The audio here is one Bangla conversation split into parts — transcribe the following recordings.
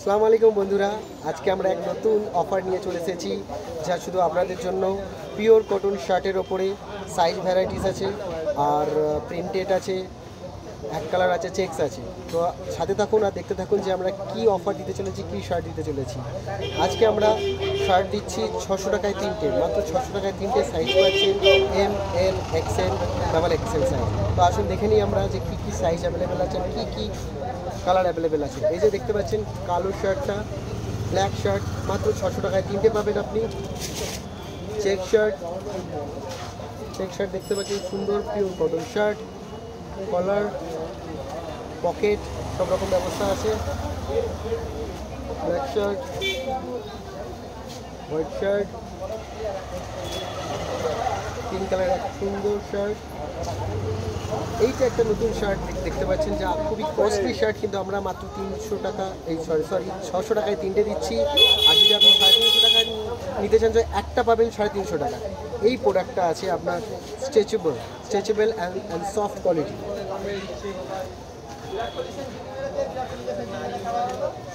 আসসালামু আলাইকুম বন্ধুরা, আজকে আমরা এক নতুন অফার নিয়ে চলে এসেছি যা শুধু আপনাদের জন্য। পিওর কটন শার্টের ওপরে সাইজ ভ্যারাইটিস আছে, আর প্রিন্টেড আছে, এক কালার আছে, চেকস আছে। তো সাথে থাকুন আর দেখতে থাকুন যে আমরা কি অফার দিতে চলেছি, কি শার্ট দিতে চলেছি। আজকে আমরা শার্ট দিচ্ছি 600 টাকায় তিনটে, মাত্র 600 টাকায় তিনটে। সাইজ পাচ্ছেন এম, এল, এক্সেল, ডাবল এক্সেল সাইজ। তো আসুন দেখে নিই আমরা যে কী কী সাইজ অ্যাভেলেবেল আছে, কী কী কালার অ্যাভেলেবেল আছে। এই যে দেখতে পাচ্ছেন কালো শার্টটা, ব্ল্যাক শার্ট মাত্র 600 টাকায় তিনটে পাবেন আপনি। চেক শার্ট দেখতে পাচ্ছেন, সুন্দর পিওর কটন শার্ট, কলার, পকেট সব রকম ব্যবস্থা আছে। Black shirt, white shirt, pink colour এক সুন্দর শার্ট। এইটা একটা নতুন শার্ট দেখতে পাচ্ছেন, যা খুবই কস্টলি শার্ট, কিন্তু আমরা মাত্র 300 টাকা, এই সরি 600 টাকায় তিনটে দিচ্ছি। আর যদি আপনি 350 টাকায় নিতে চান, তো একটা পাবেন 350 টাকা। এই প্রোডাক্টটা আছে আপনার স্ট্রেচেবল অ্যান্ড সফট কোয়ালিটি।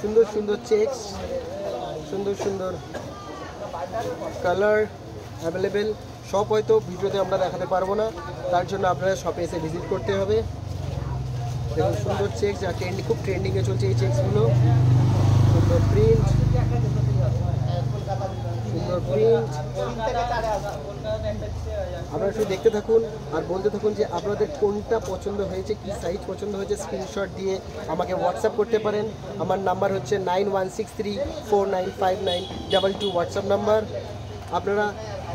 সুন্দর সুন্দর চেকস, সুন্দর সুন্দর কালার অ্যাভেলেবেল। সব হয়তো ভিডিওতে আমরা দেখাতে পারবো না, তার জন্য আপনারা শপে এসে ভিজিট করতে হবে। দেখুন সুন্দর চেকস, যা খুব ট্রেন্ডিংয়ে চলছে এই চেকসগুলো। সুন্দর প্রিন্ট, আপনারা শুধু দেখতে থাকুন আর বলতে থাকুন যে আপনাদের কোনটা পছন্দ হয়েছে, কি সাইজ পছন্দ হয়েছে। স্ক্রিনশট দিয়ে আমাকে হোয়াটসঅ্যাপ করতে পারেন। আমার নাম্বার হচ্ছে 9163495922 হোয়াটসঅ্যাপ নাম্বার। আপনারা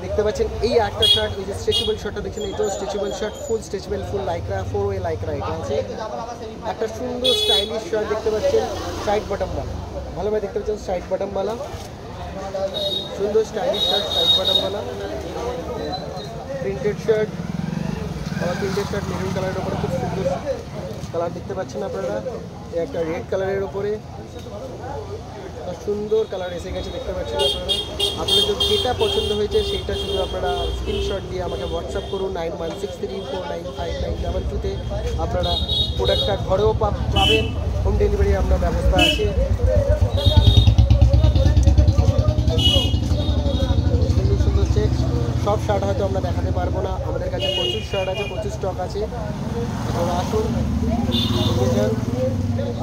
দেখতে পাচ্ছেন এই একটা শার্ট, এই যে স্ট্রেচেবল শার্টটা দেখছেন, এটাও স্ট্রেচেবল শার্ট, ফুল স্ট্রেচেবল, ফুল লাইকরা, 4-way লাইকরা এটা আছে। একটা সুন্দর স্টাইলিশ শার্ট দেখতে পাচ্ছেন, সাইড বটমওয়ালা, ভালোভাবে দেখতে পাচ্ছেন সাইড বটমওয়ালা, সুন্দর স্টাইলিশ শার্ট সাইড বটমওয়ালা। Printed shirt, printed shirt maroon কালারের ওপরে খুব সুন্দর কালার দেখতে পাচ্ছেন আপনারা। একটা রেড কালারের ওপরে সুন্দর কালার এসে গেছে দেখতে পাচ্ছেন আপনারা। আপনাদের যেটা পছন্দ হয়েছে সেইটা শুধু আপনারা স্ক্রিনশট দিয়ে আমাকে হোয়াটসঅ্যাপ করুন 9163495922-তে। আপনারা প্রোডাক্টটা ঘরেও পাবেন, হোম ডেলিভারি আপনার ব্যবস্থা আছে। সুন্দর সুন্দর চেক, সব শার্ট হয়তো আমরা দেখাতে পারবো না, আমাদের কাছে প্রচুর শার্ট আছে, প্রচুর স্টক আছে। আপনারা আসুন, নিয়ে যান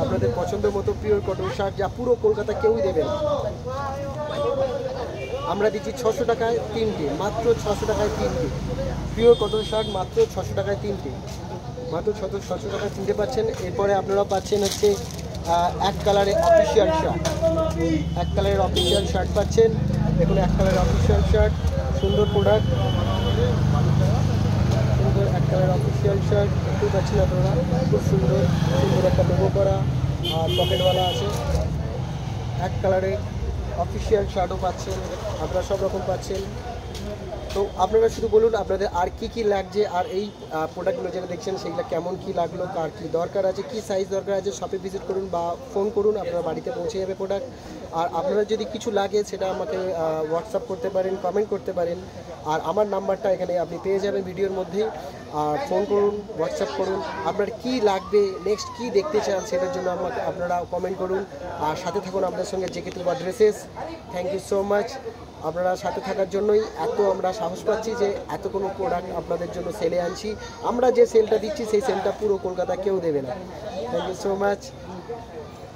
আপনাদের পছন্দ মতো পিওর কটন শার্ট, যা পুরো কলকাতা কেউই দেবে না। আমরা দিচ্ছি 600 টাকায় তিনটে, মাত্র 600 টাকায় তিনটে পিওর কটন শার্ট, মাত্র 600 টাকায় তিনটে, মাত্র 600 টাকায় তিনটে পাচ্ছেন। এরপরে আপনারা পাচ্ছেন হচ্ছে এক কালারের অফিসিয়াল শার্ট, এক কালারের অফিসিয়াল শার্ট পাচ্ছেন। দেখুন এক কালারের অফিসিয়াল শার্ট, সুন্দর প্রোডাক্ট, সুন্দর এক কালারের অফিসিয়াল শার্ট দেখতে পাচ্ছেন আপনারা। খুব সুন্দর সুন্দর একটা লোগো করা আর পকেটওয়ালা আছে। এক কালারের অফিসিয়াল শার্টও পাচ্ছেন, আপনারা সব রকম পাচ্ছেন। তো আপনারা শুধু বলুন আপনাদের আর কি কি লাগছে, আর এই প্রোডাক্টগুলো যেটা দেখছেন সেগুলো কেমন কি লাগলো, কার কি দরকার আছে, কি সাইজ দরকার আছে। শপে ভিজিট করুন বা ফোন করুন, আপনার বাড়িতে পৌঁছে যাবে প্রোডাক্ট। আর আপনারা যদি কিছু লাগে সেটা আমাকে হোয়াটসঅ্যাপ করতে পারেন, কমেন্ট করতে পারেন। আর আমার নাম্বারটা এখানে আপনি পেয়ে যাবেন ভিডিওর মধ্যেই। আর ফোন করুন, হোয়াটসঅ্যাপ করুন, আপনার কি লাগবে, নেক্সট কি দেখতে চান সেটার জন্য আমাকে আপনারা কমেন্ট করুন। আর সাথে থাকুন আপনাদের সঙ্গে JK Tuba dresses. Thank you so much. আপনারা সাথে থাকার জন্যই এত আমরা সাহস পাচ্ছি যে এত কোনো প্রোডাক্ট আপনাদের জন্য সেলে আনছি। আমরা যে সেলটা দিচ্ছি সেই সেলটা পুরো কলকাতা কেউ দেবে না। Thank you so much.